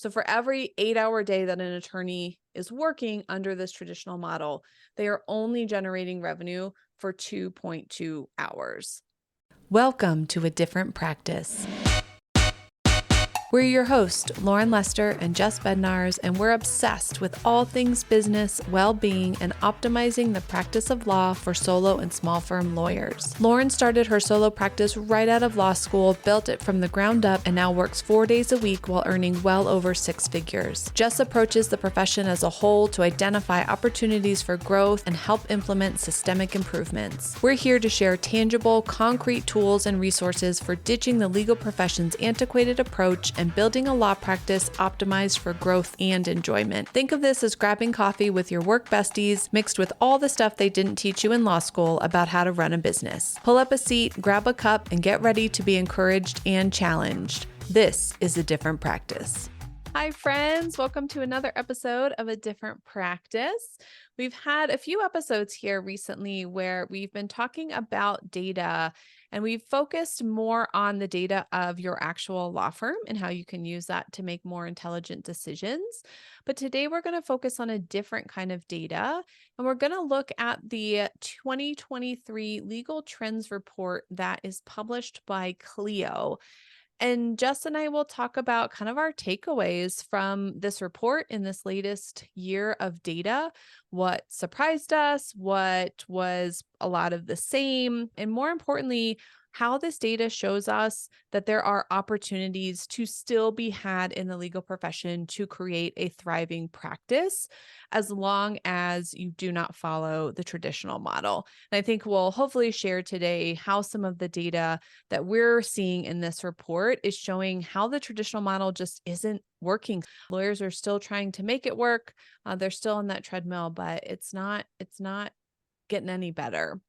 So for every 8-hour day that an attorney is working under this traditional model, they are only generating revenue for 2.2 hours. Welcome to a different practice. We're your hosts, Lauren Lester and Jess Bednars, and we're obsessed with all things business, well-being, and optimizing the practice of law for solo and small firm lawyers. Lauren started her solo practice right out of law school, built it from the ground up, and now works 4 days a week while earning well over 6 figures. Jess approaches the profession as a whole to identify opportunities for growth and help implement systemic improvements. We're here to share tangible, concrete tools and resources for ditching the legal profession's antiquated approach and building a law practice optimized for growth and enjoyment. Think of this as grabbing coffee with your work besties mixed with all the stuff they didn't teach you in law school about how to run a business. Pull up a seat, grab a cup, and get ready to be encouraged and challenged. This is a different practice. Hi, friends. Welcome to another episode of A Different Practice. We've had a few episodes here recently where we've been talking about data, and we've focused more on the data of your actual law firm and how you can use that to make more intelligent decisions. But today we're going to focus on a different kind of data, and we're going to look at the 2023 Legal Trends Report that is published by Clio. And Jess and I will talk about kind of our takeaways from this report in this latest year of data, what surprised us, what was a lot of the same, and more importantly, how this data shows us that there are opportunities to still be had in the legal profession to create a thriving practice as long as you do not follow the traditional model. And I think we'll hopefully share today how some of the data that we're seeing in this report is showing how the traditional model just isn't working. Lawyers are still trying to make it work. They're still on that treadmill, but it's not getting any better.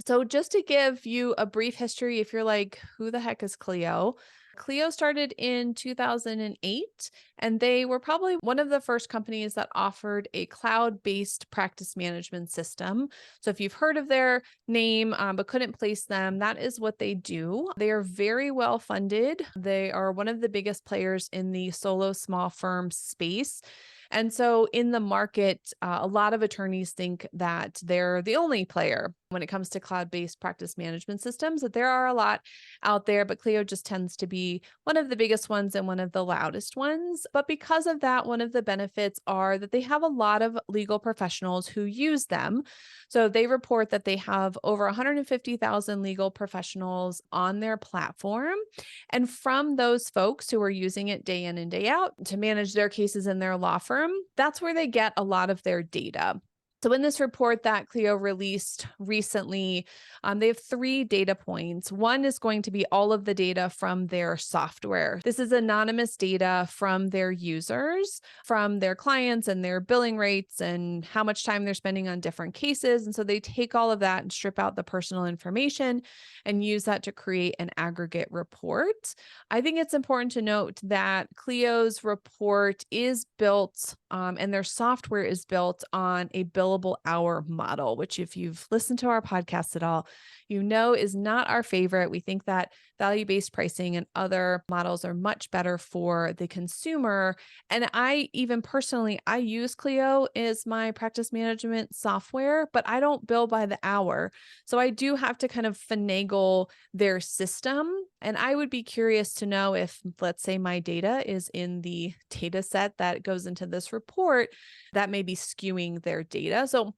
So just to give you a brief history, if you're like, who the heck is Clio? Clio started in 2008, and they were probably one of the first companies that offered a cloud-based practice management system. So if you've heard of their name, but couldn't place them, that is what they do. They are very well funded. They are one of the biggest players in the solo small firm space. And so in the market, a lot of attorneys think that they're the only player when it comes to cloud-based practice management systems, that there are a lot out there, but Clio just tends to be one of the biggest ones and one of the loudest ones. But because of that, one of the benefits are that they have a lot of legal professionals who use them. So they report that they have over 150,000 legal professionals on their platform. And from those folks who are using it day in and day out to manage their cases in their law firm, that's where they get a lot of their data. So in this report that Clio released recently, they have 3 data points. One is going to be all of the data from their software. This is anonymous data from their users, from their clients and their billing rates and how much time they're spending on different cases. And so they take all of that and strip out the personal information and use that to create an aggregate report. I think it's important to note that Clio's report is built and their software is built on a billable hour model, which if you've listened to our podcast at all, you know is not our favorite. We think that value-based pricing and other models are much better for the consumer. And I even personally, I use Clio as my practice management software, but I don't bill by the hour. So I do have to kind of finagle their system. And I would be curious to know if, let's say, my data is in the data set that goes into this report, that may be skewing their data. So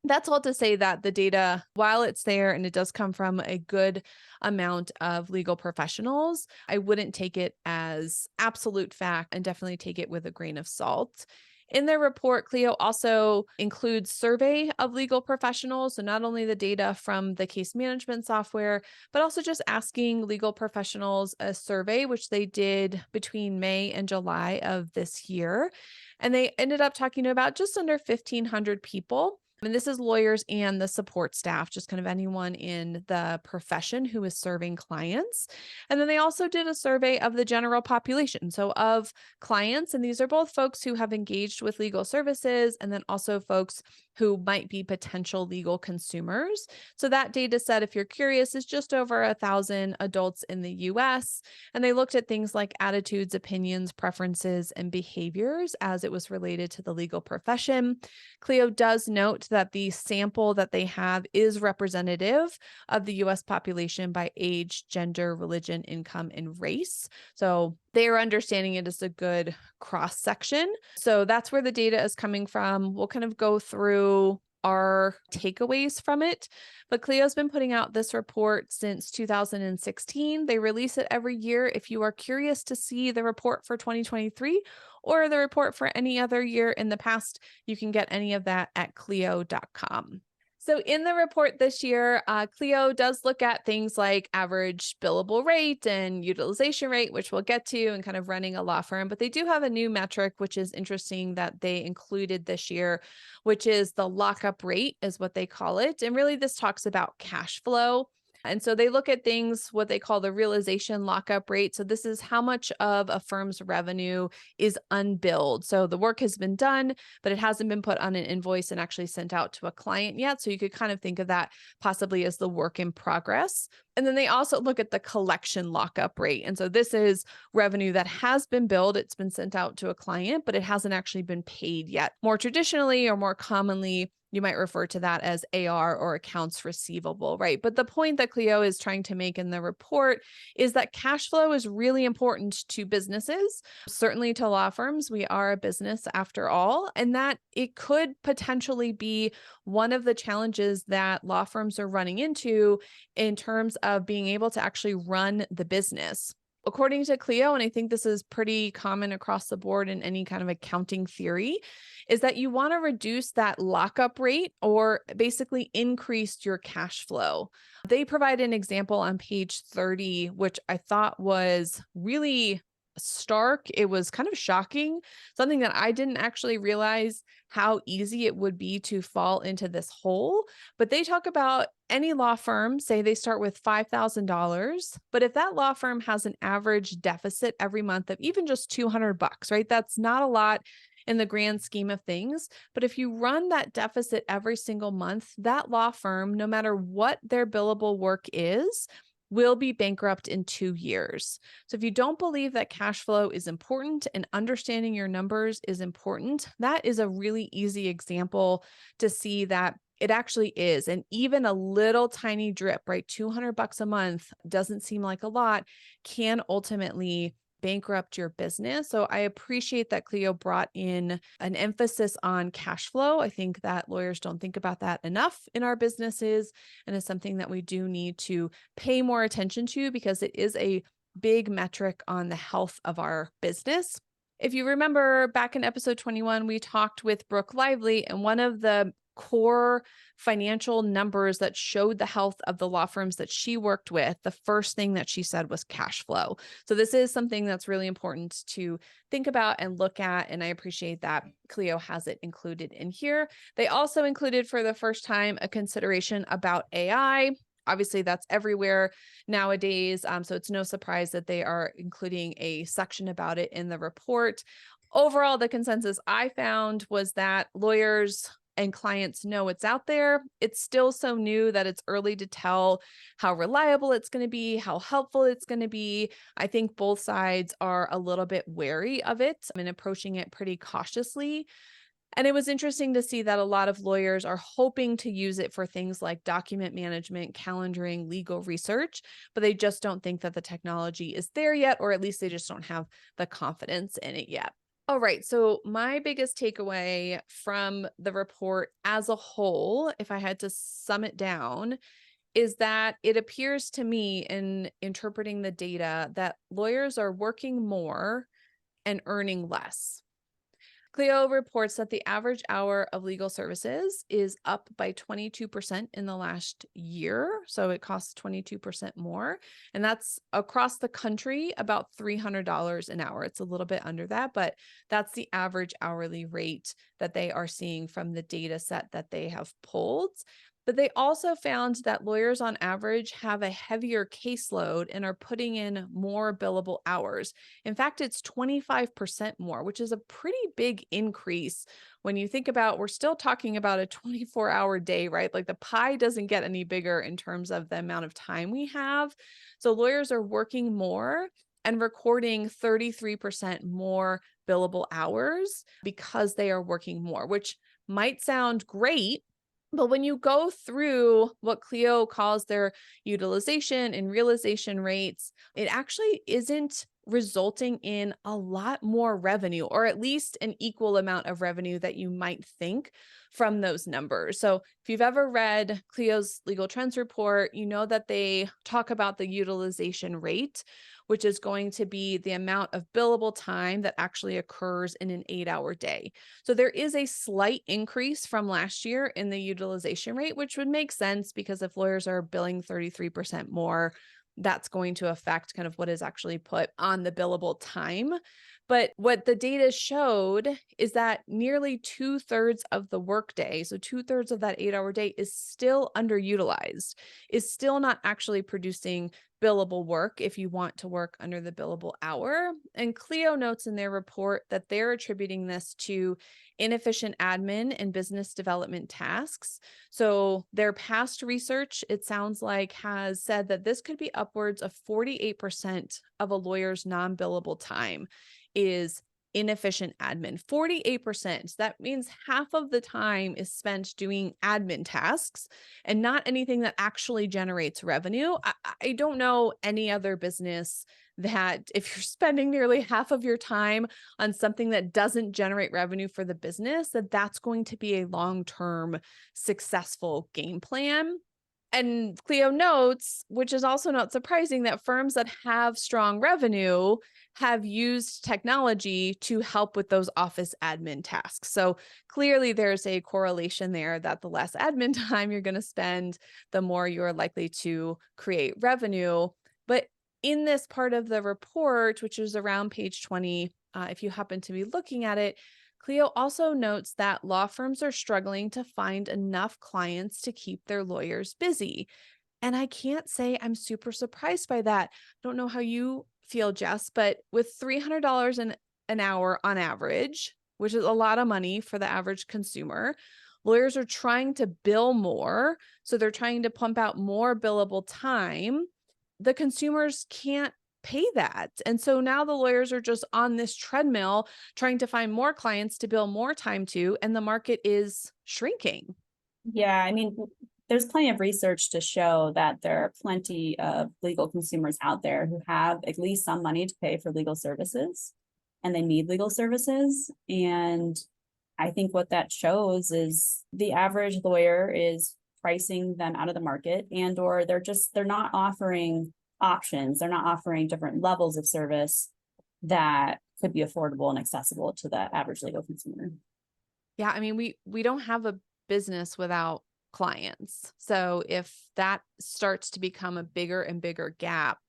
that's all to say that the data, while it's there and it does come from a good amount of legal professionals, I wouldn't take it as absolute fact and definitely take it with a grain of salt. In their report, Clio also includes survey of legal professionals. So not only the data from the case management software, but also just asking legal professionals a survey, which they did between May and July of this year. And they ended up talking to about just under 1,500 people. And this is lawyers and the support staff, just kind of anyone in the profession who is serving clients. And then they also did a survey of the general population. So of clients, and these are both folks who have engaged with legal services, and then also folks who might be potential legal consumers. So that data set, if you're curious, is just over 1,000 adults in the US. And they looked at things like attitudes, opinions, preferences, and behaviors as it was related to the legal profession. Clio does note that the sample that they have is representative of the US population by age, gender, religion, income, and race. So they are understanding it as a good cross section. So that's where the data is coming from. We'll kind of go through our takeaways from it. But Clio's been putting out this report since 2016. They release it every year. If you are curious to see the report for 2023 or the report for any other year in the past, you can get any of that at clio.com. So in the report this year, Clio does look at things like average billable rate and utilization rate, which we'll get to, and kind of running a law firm. But they do have a new metric, which is interesting that they included this year, which is the lockup rate, is what they call it. And really, this talks about cash flow. And so they look at things, what they call the realization lockup rate. So this is how much of a firm's revenue is unbilled. So the work has been done, but it hasn't been put on an invoice and actually sent out to a client yet. So you could kind of think of that possibly as the work in progress. And then they also look at the collection lockup rate. And so this is revenue that has been billed. It's been sent out to a client, but it hasn't actually been paid yet. More traditionally or more commonly, you might refer to that as AR or accounts receivable, right? But the point that Clio is trying to make in the report is that cash flow is really important to businesses, certainly to law firms. We are a business after all, and that it could potentially be one of the challenges that law firms are running into in terms of being able to actually run the business. According to Clio, and I think this is pretty common across the board in any kind of accounting theory, is that you want to reduce that lockup rate or basically increase your cash flow. They provide an example on page 30, which I thought was really stark. It was kind of shocking, something that I didn't actually realize how easy it would be to fall into this hole. But they talk about any law firm, say they start with $5,000, but if that law firm has an average deficit every month of even just $200, right? That's not a lot in the grand scheme of things. But if you run that deficit every single month, that law firm, no matter what their billable work is, will be bankrupt in 2 years. So if you don't believe that cash flow is important and understanding your numbers is important, that is a really easy example to see that it actually is. And even a little tiny drip, right? $200 a month doesn't seem like a lot, can ultimately bankrupt your business. So I appreciate that Clio brought in an emphasis on cash flow. I think that lawyers don't think about that enough in our businesses, and it's something that we do need to pay more attention to because it is a big metric on the health of our business. If you remember back in episode 21, we talked with Brooke Lively, and one of the core financial numbers that showed the health of the law firms that she worked with, the first thing that she said was cash flow. So this is something that's really important to think about and look at. And I appreciate that Clio has it included in here. They also included for the first time a consideration about AI. Obviously, that's everywhere nowadays. So it's no surprise that they are including a section about it in the report. Overall, the consensus I found was that lawyers and clients know it's out there. It's still so new that it's early to tell how reliable it's going to be, how helpful it's going to be. I think both sides are a little bit wary of it and approaching it pretty cautiously. And it was interesting to see that a lot of lawyers are hoping to use it for things like document management, calendaring, legal research, but they just don't think that the technology is there yet, or at least they just don't have the confidence in it yet. All right, so my biggest takeaway from the report as a whole, if I had to sum it down, is that it appears to me in interpreting the data that lawyers are working more and earning less. Clio reports that the average hour of legal services is up by 22% in the last year. So it costs 22% more. And that's across the country, about $300 an hour. It's a little bit under that, but that's the average hourly rate that they are seeing from the data set that they have pulled. But they also found that lawyers on average have a heavier caseload and are putting in more billable hours. In fact, it's 25% more, which is a pretty big increase when you think about we're still talking about a 24-hour day, right? Like the pie doesn't get any bigger in terms of the amount of time we have. So lawyers are working more and recording 33% more billable hours because they are working more, which might sound great. But when you go through what Clio calls their utilization and realization rates, it actually isn't resulting in a lot more revenue, or at least an equal amount of revenue that you might think from those numbers. So if you've ever read Clio's Legal Trends Report, you know that they talk about the utilization rate, which is going to be the amount of billable time that actually occurs in an 8-hour day. So there is a slight increase from last year in the utilization rate, which would make sense because if lawyers are billing 33% more, that's going to affect kind of what is actually put on the billable time. But what the data showed is that nearly 2/3 of the workday, so 2/3 of that 8-hour day, is still underutilized, is still not actually producing billable work if you want to work under the billable hour. And Clio notes in their report that they're attributing this to inefficient admin and business development tasks. So their past research, it sounds like, has said that this could be upwards of 48% of a lawyer's non-billable time is inefficient admin. 48%. That means half of the time is spent doing admin tasks and not anything that actually generates revenue. I don't know any other business that if you're spending nearly half of your time on something that doesn't generate revenue for the business, that's going to be a long-term successful game plan. And Clio notes, which is also not surprising, that firms that have strong revenue have used technology to help with those office admin tasks. So clearly there's a correlation there that the less admin time you're going to spend, the more you're likely to create revenue. But in this part of the report, which is around page 20, if you happen to be looking at it, Clio also notes that law firms are struggling to find enough clients to keep their lawyers busy. And I can't say I'm super surprised by that. I don't know how you feel, Jess, but with $300 an hour on average, which is a lot of money for the average consumer, lawyers are trying to bill more. So they're trying to pump out more billable time. The consumers can't pay that. And so now the lawyers are just on this treadmill trying to find more clients to bill more time to, and the market is shrinking. Yeah, I mean, there's plenty of research to show that there are plenty of legal consumers out there who have at least some money to pay for legal services, and they need legal services. And I think what that shows is the average lawyer is pricing them out of the market, and or they're not offering options. They're not offering different levels of service that could be affordable and accessible to the average legal consumer. Yeah, I mean, we don't have a business without clients. So if that starts to become a bigger and bigger gap,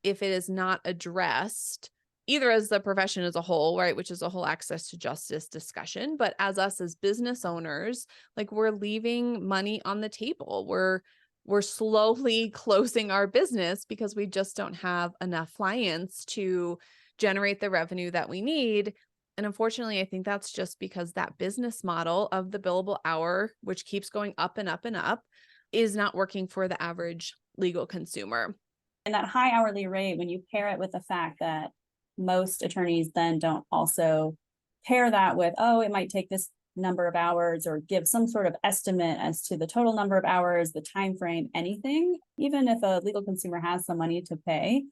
if it is not addressed, either as the profession as a whole, right, which is a whole access to justice discussion, but as us as business owners, like we're leaving money on the table. We're slowly closing our business because we just don't have enough clients to generate the revenue that we need. And unfortunately, I think that's just because that business model of the billable hour, which keeps going up and up and up, is not working for the average legal consumer. And that high hourly rate, when you pair it with the fact that most attorneys then don't also pair that with, oh, it might take this number of hours, or give some sort of estimate as to the total number of hours, the time frame, anything. Even if a legal consumer has some money to pay,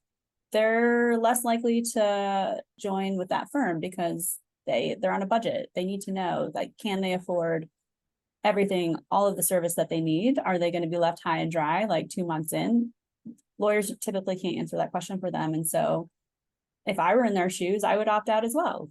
they're less likely to join with that firm because they're on a budget. They need to know, like, can they afford everything, all of the service that they need? Are they going to be left high and dry like 2 months in? Lawyers typically can't answer that question for them. And so if I were in their shoes, I would opt out as well.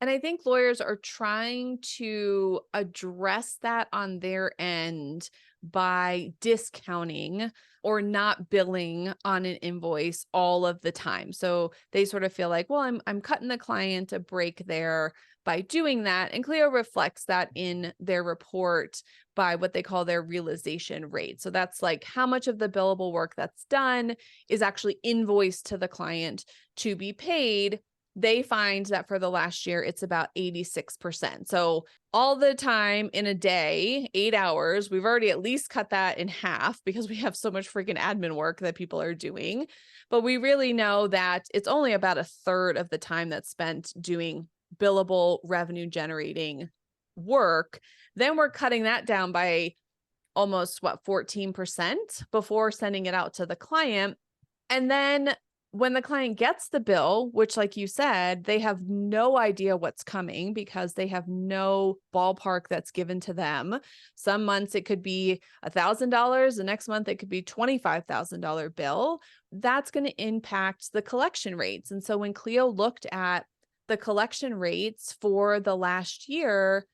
And I think lawyers are trying to address that on their end by discounting or not billing on an invoice all of the time. So they sort of feel like, well, I'm cutting the client a break there by doing that. And Clio reflects that in their report by what they call their realization rate. So that's like how much of the billable work that's done is actually invoiced to the client to be paid. They find that for the last year, it's about 86%. So all the time in a day, 8 hours, we've already at least cut that in half because we have so much freaking admin work that people are doing. But we really know that it's only about a third of the time that's spent doing billable revenue generating work. Then we're cutting that down by almost 14% before sending it out to the client. And then when the client gets the bill, which like you said, they have no idea what's coming because they have no ballpark that's given to them. Some months it could be $1,000. The next month it could be $25,000 bill. That's going to impact the collection rates. And so when Clio looked at the collection rates for the last year,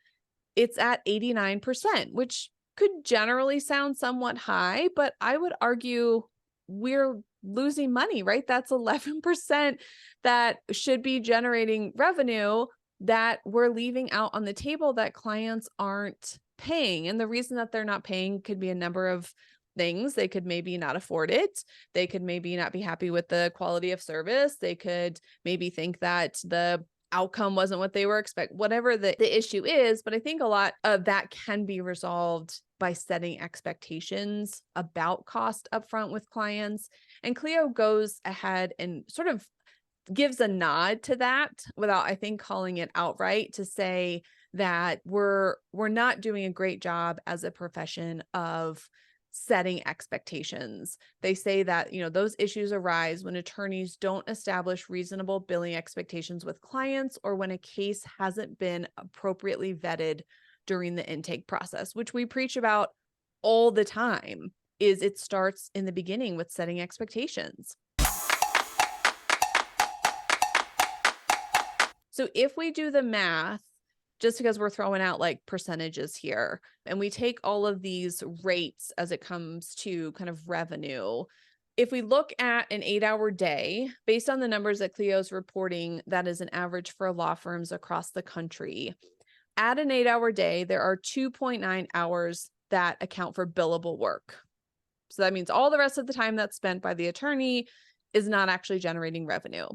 it's at 89%, which could generally sound somewhat high, but I would argue we're losing money, right? That's 11% that should be generating revenue that we're leaving out on the table that clients aren't paying. And the reason that they're not paying could be a number of things. They could maybe not afford it. They could maybe not be happy with the quality of service. They could maybe think that the outcome wasn't what they were expecting, whatever the issue is. But I think a lot of that can be resolved by setting expectations about cost upfront with clients. And Clio goes ahead and sort of gives a nod to that without, I think, calling it outright, to say that we're not doing a great job as a profession of setting expectations. They say that, those issues arise when attorneys don't establish reasonable billing expectations with clients or when a case hasn't been appropriately vetted during the intake process, which we preach about all the time. Is it starts in the beginning with setting expectations. So if we do the math, just because we're throwing out like percentages here, and we take all of these rates as it comes to kind of revenue, if we look at an 8-hour day, based on the numbers that Clio's reporting, that is an average for law firms across the country. At an 8-hour day, there are 2.9 hours that account for billable work. So that means all the rest of the time that's spent by the attorney is not actually generating revenue.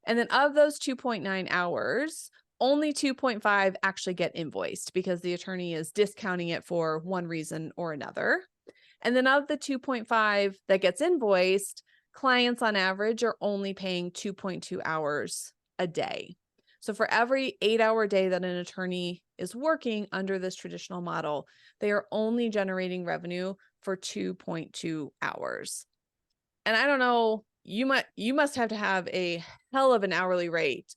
And then of those 2.9 hours, only 2.5 actually get invoiced because the attorney is discounting it for one reason or another. And then of the 2.5 that gets invoiced, clients on average are only paying 2.2 hours a day. So for every 8-hour day that an attorney is working under this traditional model, they are only generating revenue for 2.2 hours. And I don't know, you must have to have a hell of an hourly rate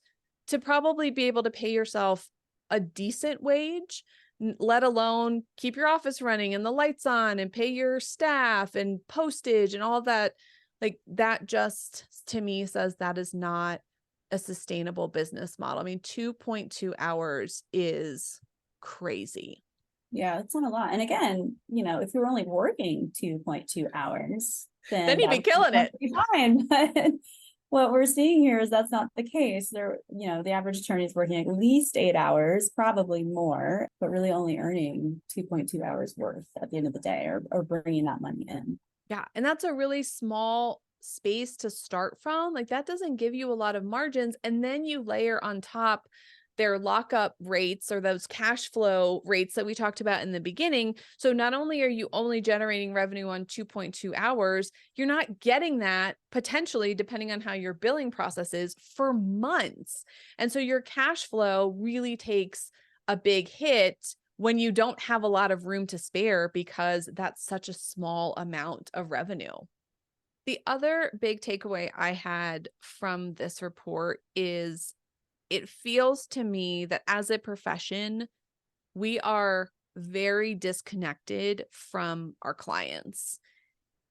to probably be able to pay yourself a decent wage, let alone keep your office running and the lights on and pay your staff and postage and all that. Like that just to me says that is not a sustainable business model. I mean, 2.2 hours is crazy. Yeah, it's not a lot. And again, if you're only working 2.2 hours, then you'd be killing it. Fine. But what we're seeing here is that's not the case. The average attorney is working at least 8 hours, probably more, but really only earning 2.2 hours worth at the end of the day, or bringing that money in. Yeah. And that's a really small space to start from. Like that doesn't give you a lot of margins. And then you layer on top their lockup rates or those cash flow rates that we talked about in the beginning. So not only are you only generating revenue on 2.2 hours, you're not getting that potentially, depending on how your billing process is, for months. And so your cash flow really takes a big hit when you don't have a lot of room to spare because that's such a small amount of revenue. The other big takeaway I had from this report is it feels to me that as a profession, we are very disconnected from our clients.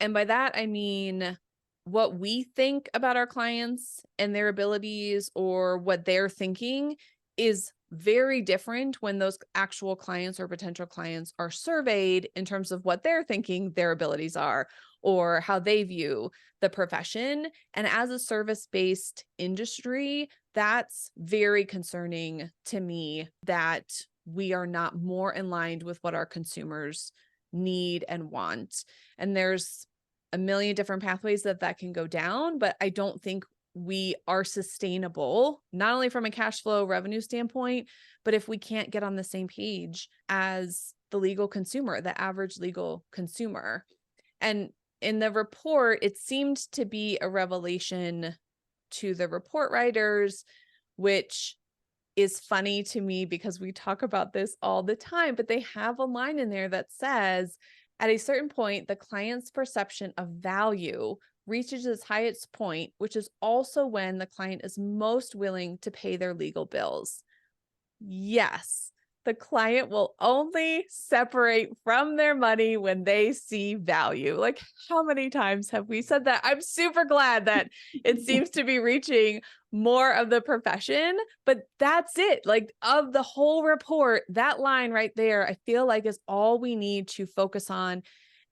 And by that, I mean what we think about our clients and their abilities or what they're thinking is very different when those actual clients or potential clients are surveyed in terms of what they're thinking their abilities are or how they view the profession. And as a service-based industry, that's very concerning to me that we are not more in line with what our consumers need and want. And there's a million different pathways that can go down, but I don't think we are sustainable, not only from a cash flow revenue standpoint, but if we can't get on the same page as the legal consumer, the average legal consumer. And in the report, it seemed to be a revelation to the report writers, which is funny to me because we talk about this all the time, but they have a line in there that says, at a certain point, the client's perception of value reaches its highest point, which is also when the client is most willing to pay their legal bills. Yes, the client will only separate from their money when they see value. Like, how many times have we said that? I'm super glad that it seems to be reaching more of the profession, but that's it. Like, of the whole report, that line right there, I feel like is all we need to focus on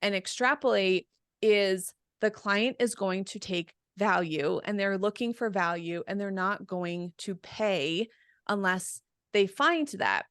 and extrapolate is the client is going to take value and they're looking for value and they're not going to pay unless they find that.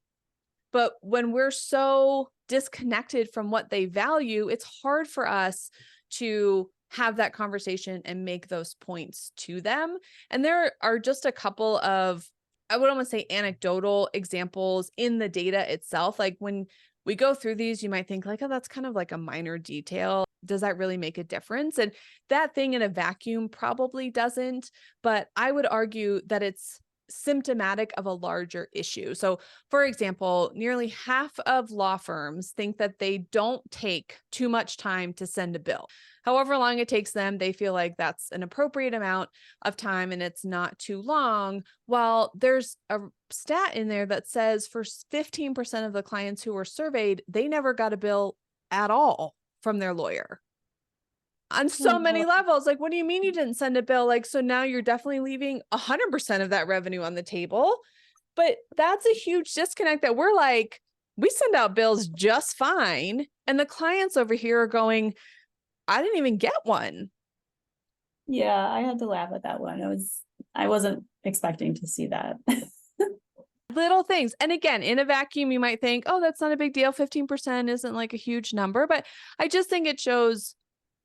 But when we're so disconnected from what they value, it's hard for us to have that conversation and make those points to them. And there are just a couple of, I would almost say, anecdotal examples in the data itself. Like when we go through these, you might think like, oh, that's kind of like a minor detail. Does that really make a difference? And that thing in a vacuum probably doesn't, but I would argue that it's symptomatic of a larger issue. So, for example, nearly half of law firms think that they don't take too much time to send a bill. However long it takes them, they feel like that's an appropriate amount of time and it's not too long. While there's a stat in there that says for 15% of the clients who were surveyed, they never got a bill at all from their lawyer. On so many levels. Like, what do you mean you didn't send a bill? Like, so now you're definitely leaving 100% of that revenue on the table. But that's a huge disconnect that we're like, we send out bills just fine. And the clients over here are going, I didn't even get one. Yeah, I had to laugh at that one. I wasn't expecting to see that. Little things. And again, in a vacuum, you might think, oh, that's not a big deal. 15% isn't like a huge number. But I just think it shows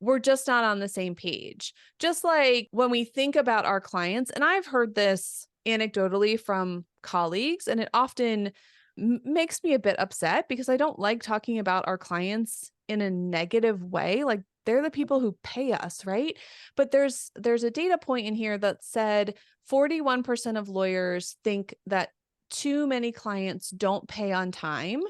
we're just not on the same page. Just like when we think about our clients, and I've heard this anecdotally from colleagues, and it often makes me a bit upset because I don't like talking about our clients in a negative way. Like, they're the people who pay us, right? But there's a data point in here that said 41% of lawyers think that too many clients don't pay on time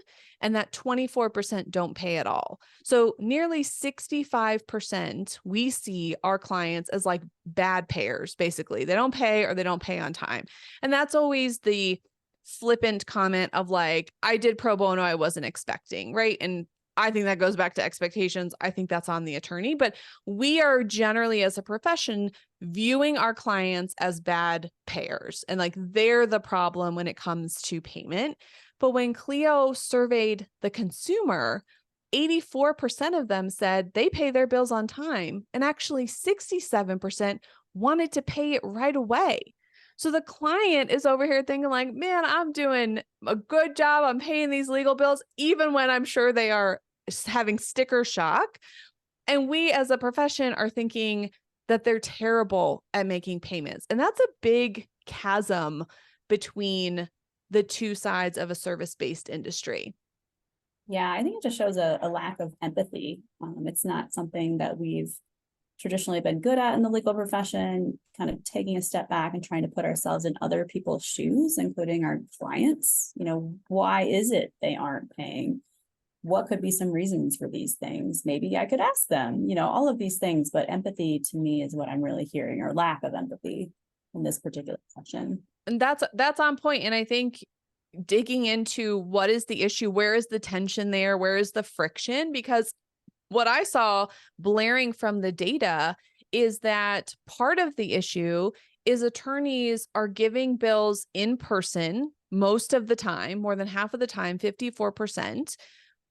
and that 24% don't pay at all. So nearly 65% we see our clients as like bad payers, basically. They don't pay or they don't pay on time. And that's always the flippant comment of like, I did pro bono, I wasn't expecting, right? And I think that goes back to expectations. I think that's on the attorney, but we are generally as a profession viewing our clients as bad payers and like they're the problem when it comes to payment. But when Clio surveyed the consumer, 84% of them said they pay their bills on time, and actually 67% wanted to pay it right away. So the client is over here thinking like, man, I'm doing a good job. I'm paying these legal bills, even when I'm sure they are having sticker shock. And we as a profession are thinking that they're terrible at making payments. And that's a big chasm between the two sides of a service-based industry. Yeah, I think it just shows a lack of empathy. It's not something that we've traditionally been good at in the legal profession, kind of taking a step back and trying to put ourselves in other people's shoes, including our clients. Why is it they aren't paying? What could be some reasons for these things? Maybe I could ask them, all of these things, but empathy to me is what I'm really hearing, or lack of empathy in this particular session. And that's on point. And I think digging into what is the issue, where is the tension there, where is the friction? Because what I saw blaring from the data is that part of the issue is attorneys are giving bills in person most of the time, more than half of the time, 54%,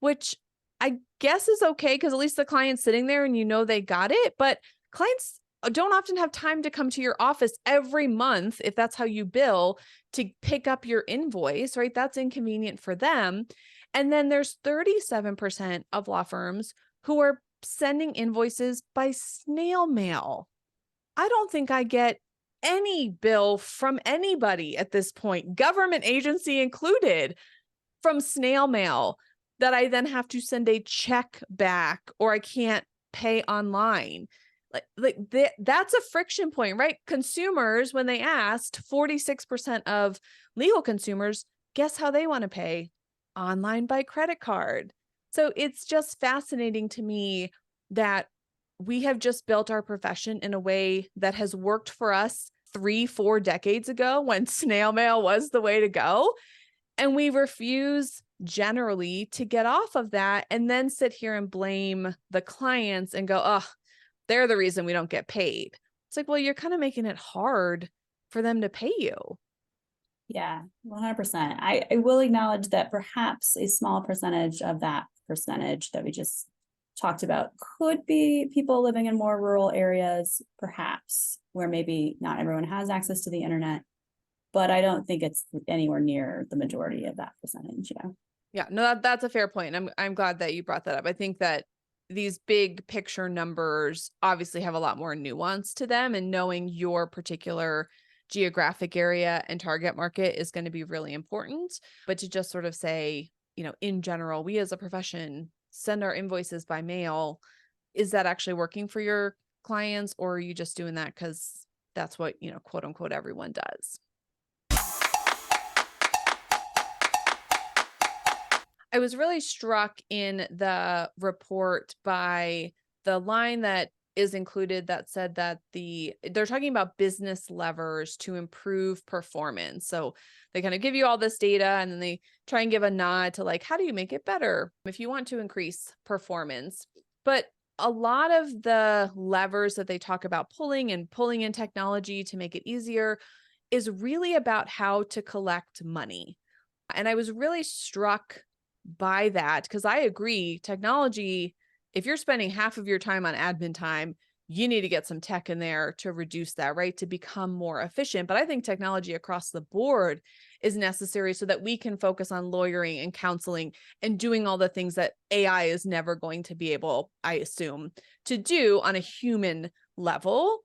which I guess is okay because at least the client's sitting there and you know they got it. But clients don't often have time to come to your office every month, if that's how you bill, to pick up your invoice, right? That's inconvenient for them. And then there's 37% of law firms who are sending invoices by snail mail. I don't think I get any bill from anybody at this point, government agency included, from snail mail that I then have to send a check back or I can't pay online. That's a friction point, right? Consumers, when they asked, 46% of legal consumers, guess how they want to pay? Online by credit card. So it's just fascinating to me that we have just built our profession in a way that has worked for us 3-4 decades ago when snail mail was the way to go. And we refuse generally to get off of that and then sit here and blame the clients and go, oh, they're the reason we don't get paid. It's like, well, you're kind of making it hard for them to pay you. Yeah, 100%. I will acknowledge that perhaps a small percentage of that percentage that we just talked about could be people living in more rural areas, perhaps, where maybe not everyone has access to the internet. But I don't think it's anywhere near the majority of that percentage. Yeah. Yeah, no, that's a fair point. I'm glad that you brought that up. I think that these big picture numbers obviously have a lot more nuance to them, and knowing your particular geographic area and target market is going to be really important. But to just sort of say, in general, we as a profession send our invoices by mail. Is that actually working for your clients, or are you just doing that because that's what, quote unquote, everyone does? I was really struck in the report by the line that is included that said that they're talking about business levers to improve performance. So they kind of give you all this data and then they try and give a nod to like, how do you make it better if you want to increase performance? But a lot of the levers that they talk about pulling in technology to make it easier is really about how to collect money. And I was really struck by that because I agree, technology, if you're spending half of your time on admin time, you need to get some tech in there to reduce that, right? To become more efficient. But I think technology across the board is necessary so that we can focus on lawyering and counseling and doing all the things that AI is never going to be able, I assume, to do on a human level.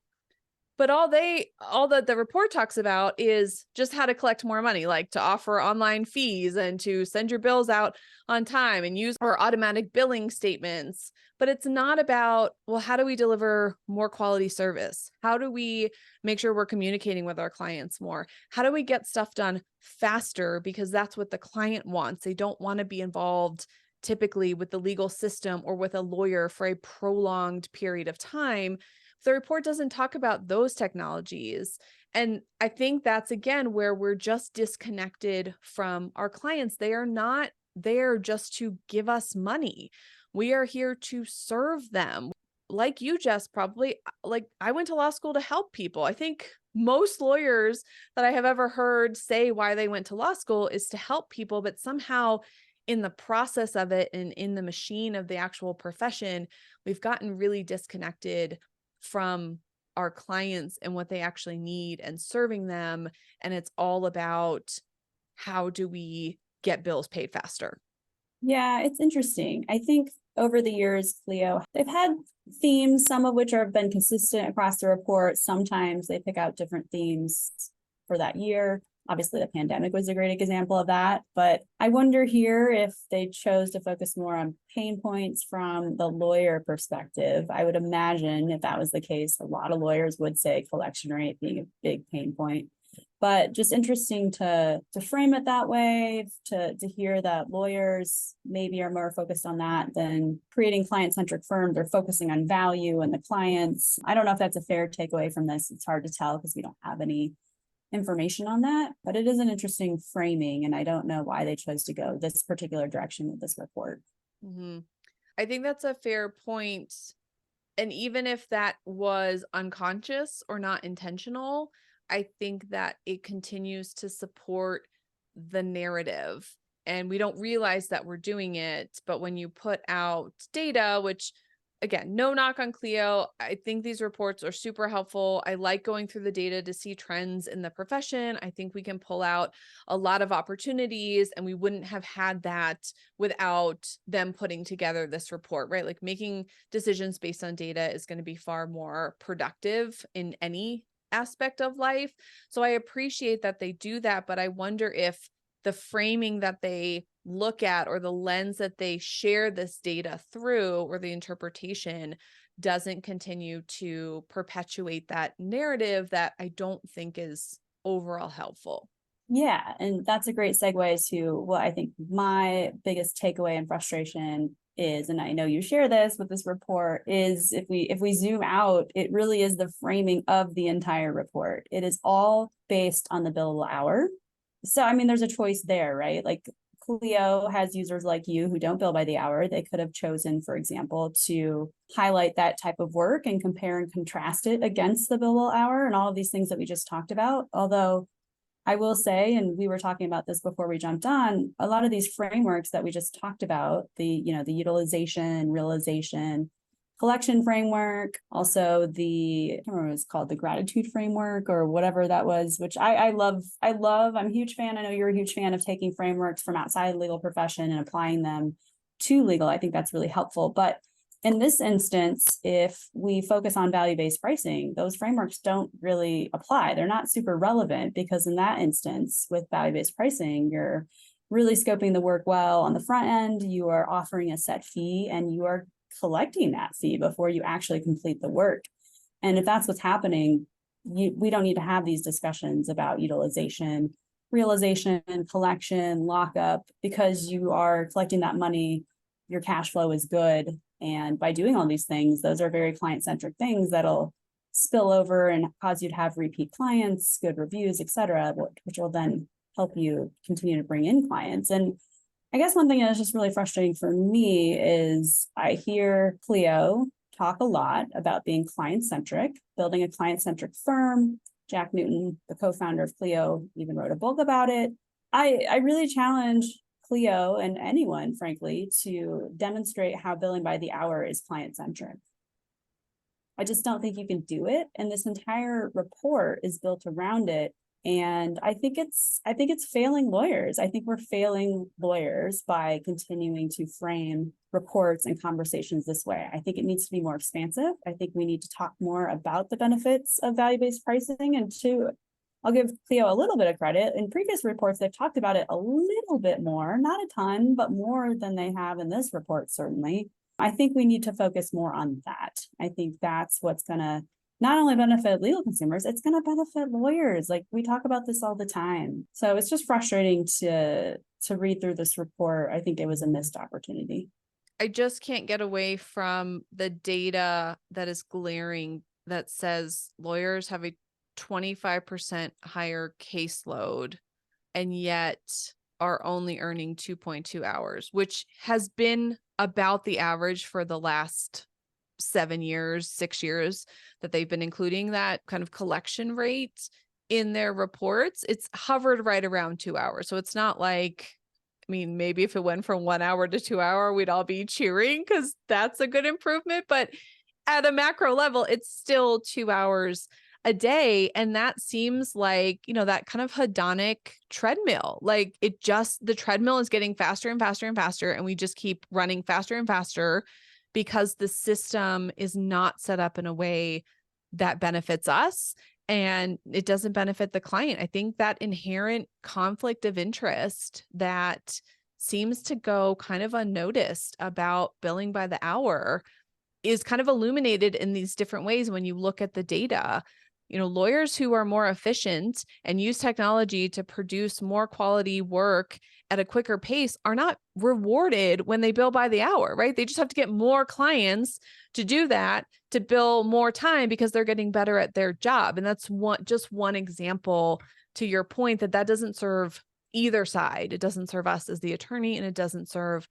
But all that the report talks about is just how to collect more money, like to offer online fees and to send your bills out on time and use our automatic billing statements. But it's not about, well, how do we deliver more quality service? How do we make sure we're communicating with our clients more? How do we get stuff done faster? Because that's what the client wants. They don't want to be involved typically with the legal system or with a lawyer for a prolonged period of time. The report doesn't talk about those technologies. And I think that's, again, where we're just disconnected from our clients. They are not there just to give us money. We are here to serve them. Like you, Jess, probably, like I went to law school to help people. I think most lawyers that I have ever heard say why they went to law school is to help people, but somehow in the process of it and in the machine of the actual profession, we've gotten really disconnected from our clients and what they actually need and serving them. And it's all about how do we get bills paid faster? Yeah, it's interesting. I think over the years, Clio, they've had themes, some of which have been consistent across the report. Sometimes they pick out different themes for that year. Obviously, the pandemic was a great example of that. But I wonder here if they chose to focus more on pain points from the lawyer perspective. I would imagine if that was the case, a lot of lawyers would say collection rate being a big pain point. But just interesting to frame it that way, to hear that lawyers maybe are more focused on that than creating client-centric firms. They're focusing on value and the clients. I don't know if that's a fair takeaway from this. It's hard to tell because we don't have any information on that, but it is an interesting framing. And I don't know why they chose to go this particular direction with this report. Mm-hmm. I think that's a fair point. And even if that was unconscious or not intentional, I think that it continues to support the narrative and we don't realize that we're doing it. But when you put out data, which again, no knock on Clio, I think these reports are super helpful. I like going through the data to see trends in the profession. I think we can pull out a lot of opportunities, and we wouldn't have had that without them putting together this report, right? Like making decisions based on data is going to be far more productive in any aspect of life. So I appreciate that they do that, but I wonder if the framing that they look at or the lens that they share this data through or the interpretation doesn't continue to perpetuate that narrative that I don't think is overall helpful. Yeah, and that's a great segue to what I think my biggest takeaway and frustration is, and I know you share this with this report, is if we zoom out, it really is the framing of the entire report. It is all based on the billable hour. So I mean, there's a choice there, right? Like Clio has users like you who don't bill by the hour. They could have chosen, for example, to highlight that type of work and compare and contrast it against the billable hour and all of these things that we just talked about. Although I will say, and we were talking about this before we jumped on, a lot of these frameworks that we just talked about, the utilization, realization, collection framework, also the, I can't remember what it's called, the gratitude framework or whatever that was, which I love. I'm a huge fan. I know you're a huge fan of taking frameworks from outside the legal profession and applying them to legal. I think that's really helpful. But in this instance, if we focus on value-based pricing, those frameworks don't really apply. They're not super relevant because in that instance, with value-based pricing, you're really scoping the work well on the front end. You are offering a set fee and you are collecting that fee before you actually complete the work. And if that's what's happening, we don't need to have these discussions about utilization, realization, collection, lockup, because you are collecting that money, your cash flow is good. And by doing all these things, those are very client-centric things that'll spill over and cause you to have repeat clients, good reviews, et cetera, which will then help you continue to bring in clients. And I guess one thing that is just really frustrating for me is I hear Clio talk a lot about being client-centric, building a client-centric firm. Jack Newton, the co-founder of Clio, even wrote a book about it. I really challenge Clio and anyone, frankly, to demonstrate how billing by the hour is client-centric. I just don't think you can do it. And this entire report is built around it. And I think it's failing lawyers. I think we're failing lawyers by continuing to frame reports and conversations this way. I think it needs to be more expansive. I think we need to talk more about the benefits of value-based pricing. And I'll give Clio a little bit of credit. In previous reports, they've talked about it a little bit more, not a ton, but more than they have in this report, certainly. I think we need to focus more on that. I think that's what's going to not only benefit legal consumers, it's going to benefit lawyers. Like we talk about this all the time. So it's just frustrating to read through this report. I think it was a missed opportunity. I just can't get away from the data that is glaring that says lawyers have a 25% higher caseload and yet are only earning 2.2 hours, which has been about the average for the last 7 years, 6 years that they've been including that kind of collection rate in their reports. It's hovered right around 2 hours. So it's not like, I mean, maybe if it went from 1 hour to 2 hour, we'd all be cheering because that's a good improvement. But at a macro level, it's still 2 hours a day. And that seems like, that kind of hedonic treadmill. Like the treadmill is getting faster and faster and faster. And we just keep running faster and faster because the system is not set up in a way that benefits us and it doesn't benefit the client. I think that inherent conflict of interest that seems to go kind of unnoticed about billing by the hour is kind of illuminated in these different ways when you look at the data. Lawyers who are more efficient and use technology to produce more quality work at a quicker pace are not rewarded when they bill by the hour, right? They just have to get more clients to do that, to bill more time because they're getting better at their job. And that's just one example to your point that doesn't serve either side. It doesn't serve us as the attorney and it doesn't serve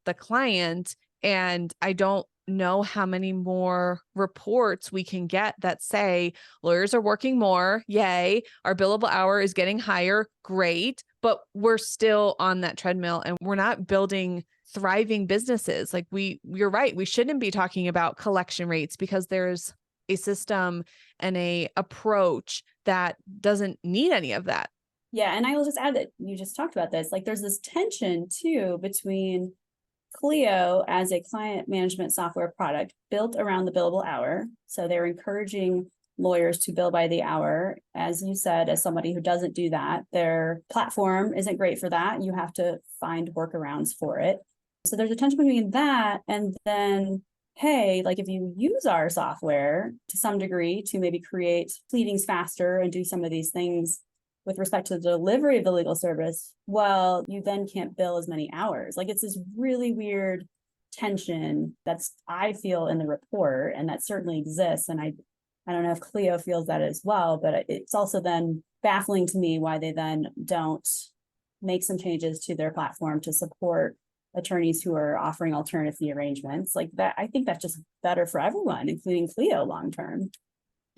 the client. And I don't know how many more reports we can get that say lawyers are working more. Yay. Our billable hour is getting higher. Great. But we're still on that treadmill and we're not building thriving businesses. Like you're right. We shouldn't be talking about collection rates because there's a system and a approach that doesn't need any of that. Yeah. And I will just add that you just talked about this. Like there's this tension too between Clio as a client management software product built around the billable hour. So they're encouraging lawyers to bill by the hour. As you said, as somebody who doesn't do that, their platform isn't great for that. You have to find workarounds for it. So there's a tension between that and then, hey, like if you use our software to some degree to maybe create pleadings faster and do some of these things with respect to the delivery of the legal service, well, you then can't bill as many hours. Like it's this really weird tension that's, I feel in the report, and that certainly exists. And I don't know if Clio feels that as well, but it's also then baffling to me why they then don't make some changes to their platform to support attorneys who are offering alternative fee arrangements like that. I think that's just better for everyone, including Clio long term.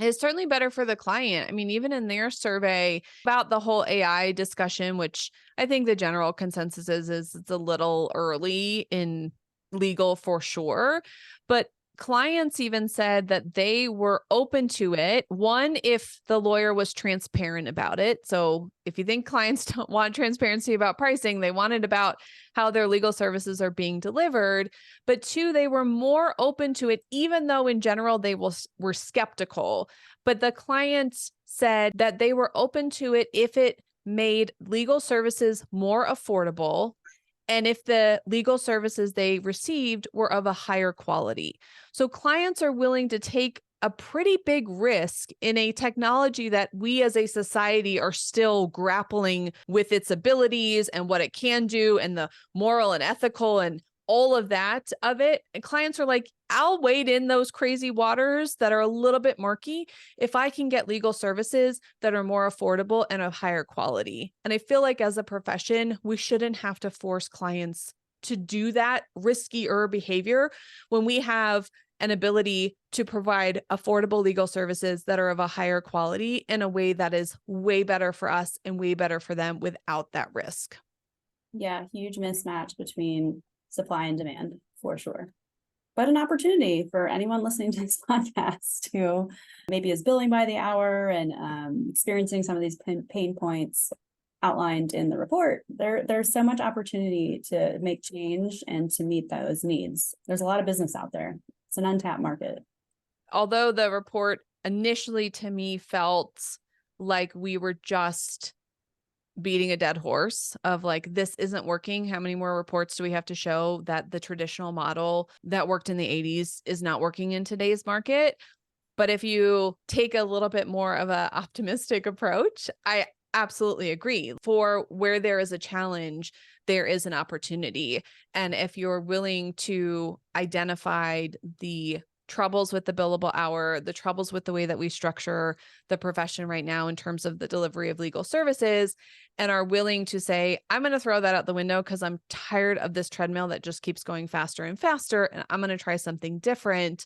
It's certainly better for the client. I mean, even in their survey about the whole AI discussion, which I think the general consensus is it's a little early in legal for sure. But clients even said that they were open to it. One, if the lawyer was transparent about it. So if you think clients don't want transparency about pricing, they want it about how their legal services are being delivered. But two, they were more open to it, even though in general they were skeptical. But the clients said that they were open to it if it made legal services more affordable and if the legal services they received were of a higher quality. So clients are willing to take a pretty big risk in a technology that we as a society are still grappling with its abilities and what it can do and the moral and ethical and all of that of it. And clients are like, I'll wade in those crazy waters that are a little bit murky if I can get legal services that are more affordable and of higher quality. And I feel like as a profession, we shouldn't have to force clients to do that riskier behavior when we have an ability to provide affordable legal services that are of a higher quality in a way that is way better for us and way better for them without that risk. Yeah, huge mismatch between supply and demand for sure. But an opportunity for anyone listening to this podcast who maybe is billing by the hour and experiencing some of these pain points outlined in the report. There's so much opportunity to make change and to meet those needs. There's a lot of business out there. It's an untapped market. Although the report initially to me felt like we were just beating a dead horse of like, this isn't working. How many more reports do we have to show that the traditional model that worked in the 80s is not working in today's market? But if you take a little bit more of an optimistic approach, I absolutely agree. For where there is a challenge, there is an opportunity. And if you're willing to identify the troubles with the billable hour, the troubles with the way that we structure the profession right now in terms of the delivery of legal services, and are willing to say, I'm going to throw that out the window because I'm tired of this treadmill that just keeps going faster and faster, and I'm going to try something different,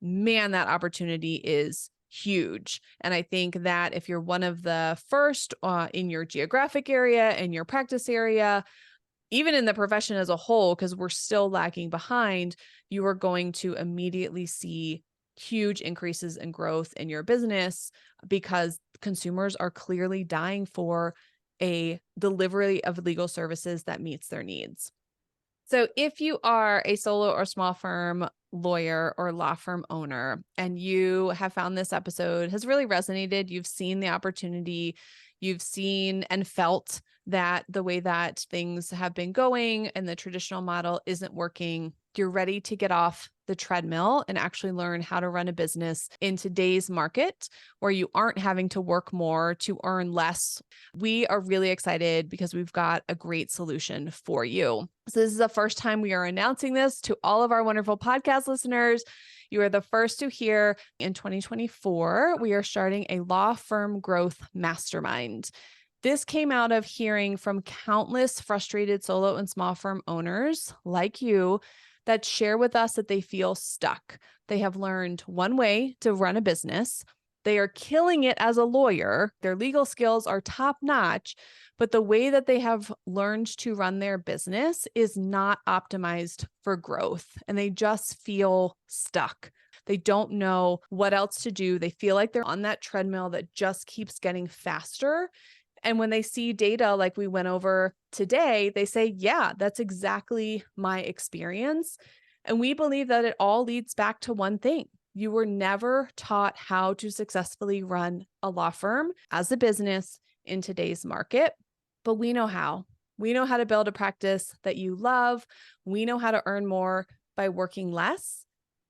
man, that opportunity is huge. And I think that if you're one of the first in your geographic area and your practice area, even in the profession as a whole, because we're still lagging behind, you are going to immediately see huge increases in growth in your business because consumers are clearly dying for a delivery of legal services that meets their needs. So if you are a solo or small firm lawyer or law firm owner and you have found this episode has really resonated, you've seen the opportunity, you've seen and felt that the way that things have been going and the traditional model isn't working, you're ready to get off the treadmill and actually learn how to run a business in today's market where you aren't having to work more to earn less. We are really excited because we've got a great solution for you. So this is the first time we are announcing this to all of our wonderful podcast listeners. You are the first to hear. In 2024, we are starting a Law Firm Growth Mastermind. This came out of hearing from countless frustrated solo and small firm owners like you that share with us that they feel stuck. They have learned one way to run a business. They are killing it as a lawyer. Their legal skills are top notch, but the way that they have learned to run their business is not optimized for growth, and they just feel stuck. They don't know what else to do. They feel like they're on that treadmill that just keeps getting faster. And when they see data like we went over today, they say, yeah, that's exactly my experience. And we believe that it all leads back to one thing. You were never taught how to successfully run a law firm as a business in today's market, but we know how. We know how to build a practice that you love. We know how to earn more by working less.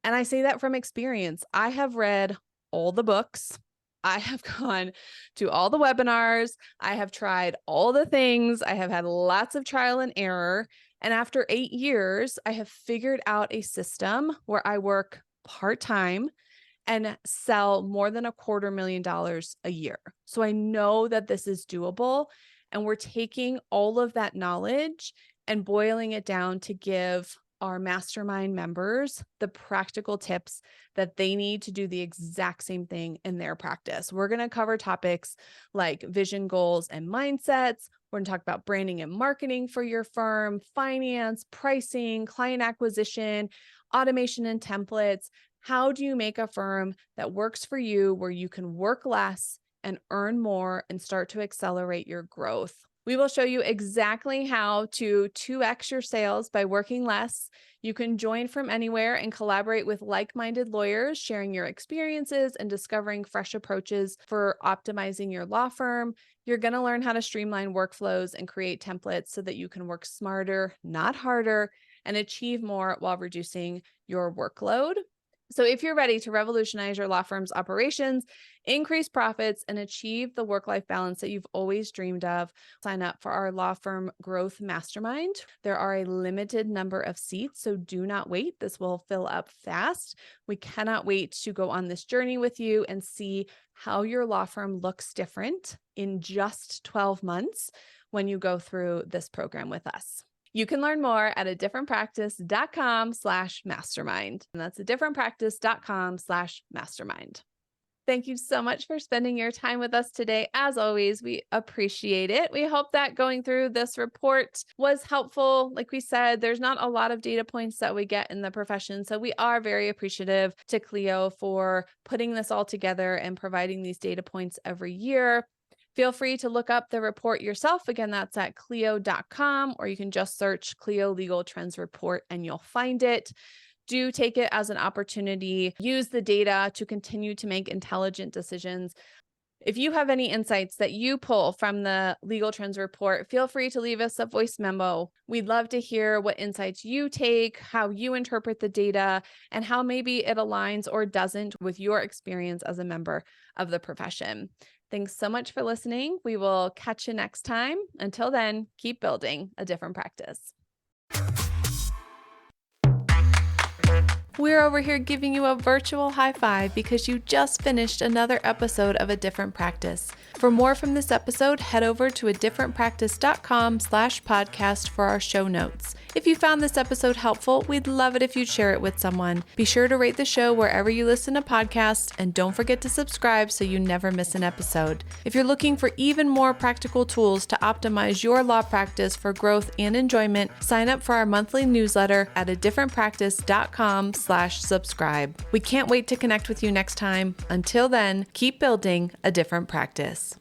And I say that from experience. I have read all the books. I have gone to all the webinars. I have tried all the things. I have had lots of trial and error. And after 8 years, I have figured out a system where I work part-time and sell more than $250,000 a year. So I know that this is doable. And we're taking all of that knowledge and boiling it down to give our mastermind members the practical tips that they need to do the exact same thing in their practice. We're going to cover topics like vision, goals, and mindsets. We're going to talk about branding and marketing for your firm, finance, pricing, client acquisition, automation and templates. How do you make a firm that works for you, where you can work less and earn more and start to accelerate your growth? We will show you exactly how to 2x your sales by working less. You can join from anywhere and collaborate with like-minded lawyers, sharing your experiences and discovering fresh approaches for optimizing your law firm. You're going to learn how to streamline workflows and create templates so that you can work smarter, not harder, and achieve more while reducing your workload. So if you're ready to revolutionize your law firm's operations, increase profits, and achieve the work-life balance that you've always dreamed of, sign up for our Law Firm Growth Mastermind. There are a limited number of seats, so do not wait. This will fill up fast. We cannot wait to go on this journey with you and see how your law firm looks different in just 12 months when you go through this program with us. You can learn more at adifferentpractice.com/mastermind. And that's adifferentpractice.com/mastermind. Thank you so much for spending your time with us today. As always, we appreciate it. We hope that going through this report was helpful. Like we said, there's not a lot of data points that we get in the profession. So we are very appreciative to Clio for putting this all together and providing these data points every year. Feel free to look up the report yourself. Again, that's at clio.com, or you can just search Clio Legal Trends Report and you'll find it. Do take it as an opportunity. Use the data to continue to make intelligent decisions. If you have any insights that you pull from the Legal Trends Report, feel free to leave us a voice memo. We'd love to hear what insights you take, how you interpret the data, and how maybe it aligns or doesn't with your experience as a member of the profession. Thanks so much for listening. We will catch you next time. Until then, keep building a different practice. We're over here giving you a virtual high five because you just finished another episode of A Different Practice. For more from this episode, head over to adifferentpractice.com/podcast for our show notes. If you found this episode helpful, we'd love it if you'd share it with someone. Be sure to rate the show wherever you listen to podcasts, and don't forget to subscribe so you never miss an episode. If you're looking for even more practical tools to optimize your law practice for growth and enjoyment, sign up for our monthly newsletter at adifferentpractice.com/subscribe. We can't wait to connect with you next time. Until then, keep building a different practice.